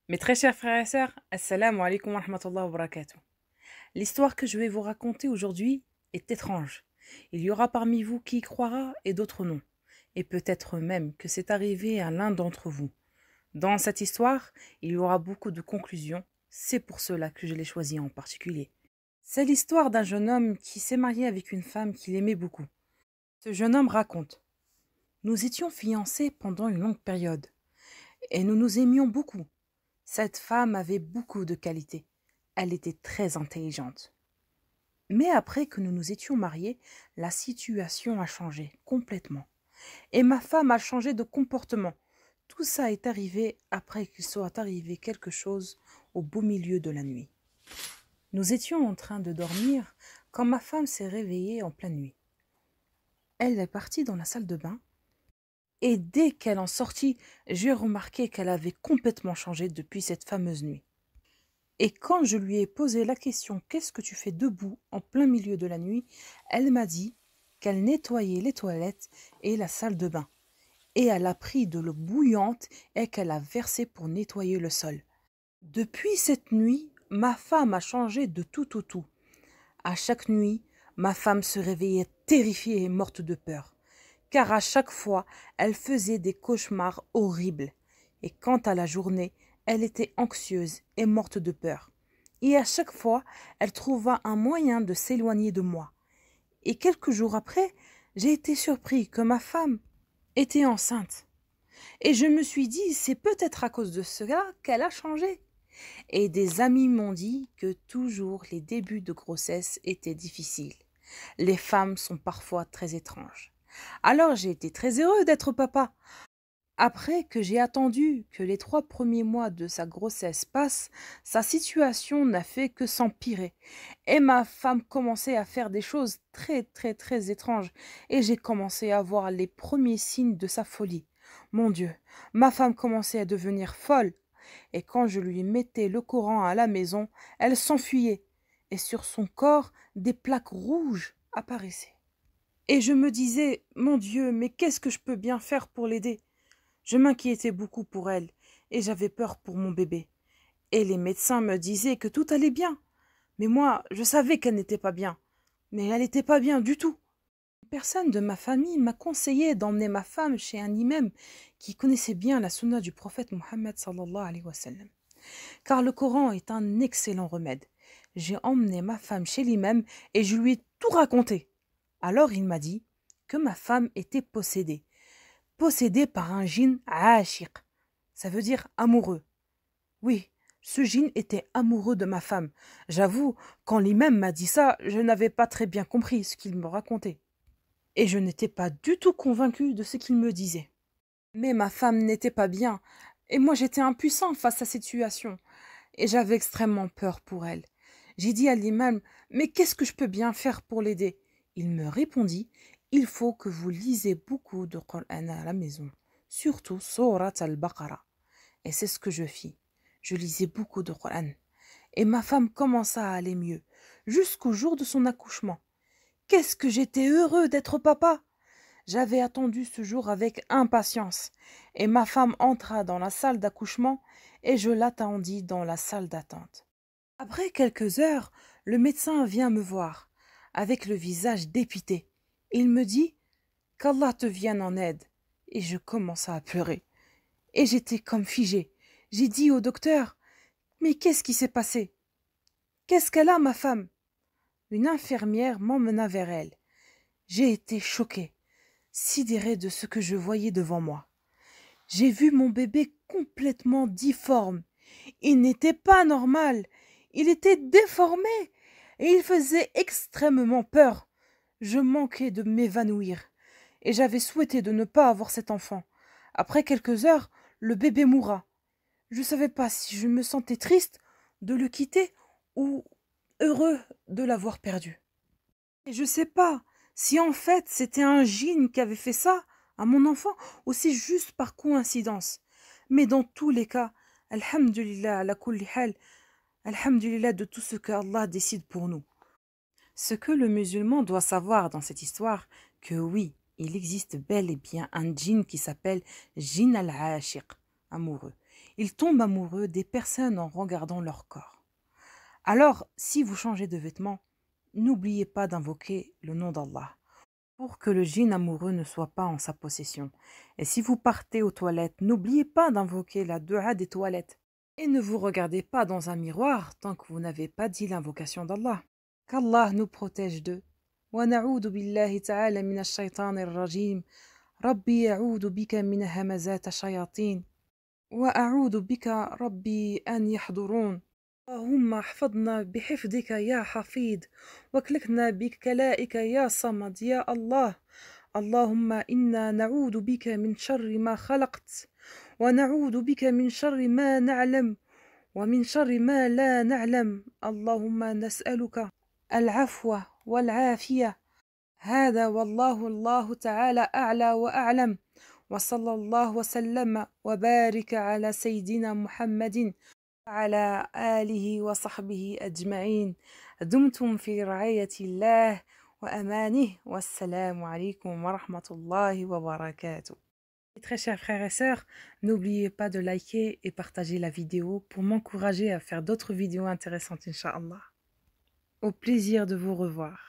Mes très chers frères et sœurs, assalamu alaikum wa rahmatullahi wa barakatuh. L'histoire que je vais vous raconter aujourd'hui est étrange. Il y aura parmi vous qui y croira et d'autres non. Et peut-être même que c'est arrivé à l'un d'entre vous. Dans cette histoire, il y aura beaucoup de conclusions. C'est pour cela que je l'ai choisie en particulier. C'est l'histoire d'un jeune homme qui s'est marié avec une femme qu'il aimait beaucoup. Ce jeune homme raconte: Nous étions fiancés pendant une longue période et nous nous aimions beaucoup. Cette femme avait beaucoup de qualités. Elle était très intelligente. Mais après que nous nous étions mariés, la situation a changé complètement. Et ma femme a changé de comportement. Tout ça est arrivé après qu'il soit arrivé quelque chose au beau milieu de la nuit. Nous étions en train de dormir quand ma femme s'est réveillée en pleine nuit. Elle est partie dans la salle de bain et dès qu'elle en sortit, j'ai remarqué qu'elle avait complètement changé depuis cette fameuse nuit. Et quand je lui ai posé la question « Qu'est-ce que tu fais debout en plein milieu de la nuit ?», elle m'a dit qu'elle nettoyait les toilettes et la salle de bain. Et elle a pris de l'eau bouillante et qu'elle a versé pour nettoyer le sol. Depuis cette nuit, ma femme a changé de tout au tout. À chaque nuit, ma femme se réveillait terrifiée et morte de peur, car à chaque fois, elle faisait des cauchemars horribles. Et quant à la journée, elle était anxieuse et morte de peur. Et à chaque fois, elle trouva un moyen de s'éloigner de moi. Et quelques jours après, j'ai été surpris que ma femme était enceinte. Et je me suis dit, c'est peut-être à cause de cela qu'elle a changé. Et des amis m'ont dit que toujours les débuts de grossesse étaient difficiles. Les femmes sont parfois très étranges. Alors j'ai été très heureux d'être papa. Après que j'ai attendu que les 3 premiers mois de sa grossesse passent, sa situation n'a fait que s'empirer. Et ma femme commençait à faire des choses très étranges. Et j'ai commencé à voir les premiers signes de sa folie. Mon Dieu, ma femme commençait à devenir folle. Et quand je lui mettais le Coran à la maison, elle s'enfuyait. Et sur son corps, des plaques rouges apparaissaient. Et je me disais, mon Dieu, mais qu'est-ce que je peux bien faire pour l'aider? Je m'inquiétais beaucoup pour elle, et j'avais peur pour mon bébé. Et les médecins me disaient que tout allait bien. Mais moi, je savais qu'elle n'était pas bien. Mais elle n'était pas bien du tout. Une personne de ma famille m'a conseillé d'emmener ma femme chez un imam qui connaissait bien la sunna du prophète Mohammed sallallahu alayhi wa sallam. Car le Coran est un excellent remède. J'ai emmené ma femme chez l'imam et je lui ai tout raconté. Alors il m'a dit que ma femme était possédée par un djinn ashiq. Ça veut dire amoureux. Oui, ce djinn était amoureux de ma femme. J'avoue, quand l'imam m'a dit ça, je n'avais pas très bien compris ce qu'il me racontait. Et je n'étais pas du tout convaincue de ce qu'il me disait. Mais ma femme n'était pas bien, et moi j'étais impuissant face à cette situation, et j'avais extrêmement peur pour elle. J'ai dit à l'imam, mais qu'est-ce que je peux bien faire pour l'aider? Il me répondit, il faut que vous lisez beaucoup de Coran à la maison, surtout Surat al-Baqarah. Et c'est ce que je fis. Je lisais beaucoup de Coran. Et ma femme commença à aller mieux, jusqu'au jour de son accouchement. Qu'est-ce que j'étais heureux d'être papa! J'avais attendu ce jour avec impatience, et ma femme entra dans la salle d'accouchement, et je l'attendis dans la salle d'attente. Après quelques heures, le médecin vient me voir, avec le visage dépité. Il me dit « Qu'Allah te vienne en aide !» Et je commença à pleurer. Et j'étais comme figée. J'ai dit au docteur « Mais qu'est-ce qui s'est passé? Qu'est-ce qu'elle a, ma femme ?» Une infirmière m'emmena vers elle. J'ai été choquée, sidérée de ce que je voyais devant moi. J'ai vu mon bébé complètement difforme. Il n'était pas normal. Il était déformé et il faisait extrêmement peur. Je manquais de m'évanouir et j'avais souhaité de ne pas avoir cet enfant. Après quelques heures, le bébé mourra. Je ne savais pas si je me sentais triste de le quitter ou heureux de l'avoir perdu. Et je ne sais pas si en fait c'était un djinn qui avait fait ça à mon enfant ou si juste par coïncidence. Mais dans tous les cas, alhamdulillah, ala kulli hal, alhamdulillah de tout ce que Allah décide pour nous. Ce que le musulman doit savoir dans cette histoire, que oui, il existe bel et bien un djinn qui s'appelle Jinn al-Ashiq, amoureux. Ils tombent amoureux des personnes en regardant leur corps. Alors, si vous changez de vêtements, n'oubliez pas d'invoquer le nom d'Allah pour que le djinn amoureux ne soit pas en sa possession. Et si vous partez aux toilettes, n'oubliez pas d'invoquer la dua des toilettes. Et ne vous regardez pas dans un miroir tant que vous n'avez pas dit l'invocation d'Allah. Qu'Allah nous protège d'eux. ونعوذ بالله تعالى من الشيطان الرجيم ربي يعوذ بك من همزات الشياطين وأعوذ بك ربي أن يحضرون اللهم احفظنا بحفظك يا حفيظ واكلكنا بكلائك يا صمد يا الله اللهم إنا نعوذ بك من شر ما خلقت ونعوذ بك من شر ما نعلم ومن شر ما لا نعلم اللهم نسألك العفو والعافية هذا والله الله تعالى أعلى وأعلم وصلى الله وسلم وبارك على سيدنا محمد وعلى آله وصحبه أجمعين دمتم في رعاية الله وأمانه والسلام عليكم ورحمة الله وبركاته. Très chers frères et sœurs, n'oubliez pas de liker et partager la vidéo pour m'encourager à faire d'autres vidéos intéressantes, Inch'Allah. Au plaisir de vous revoir.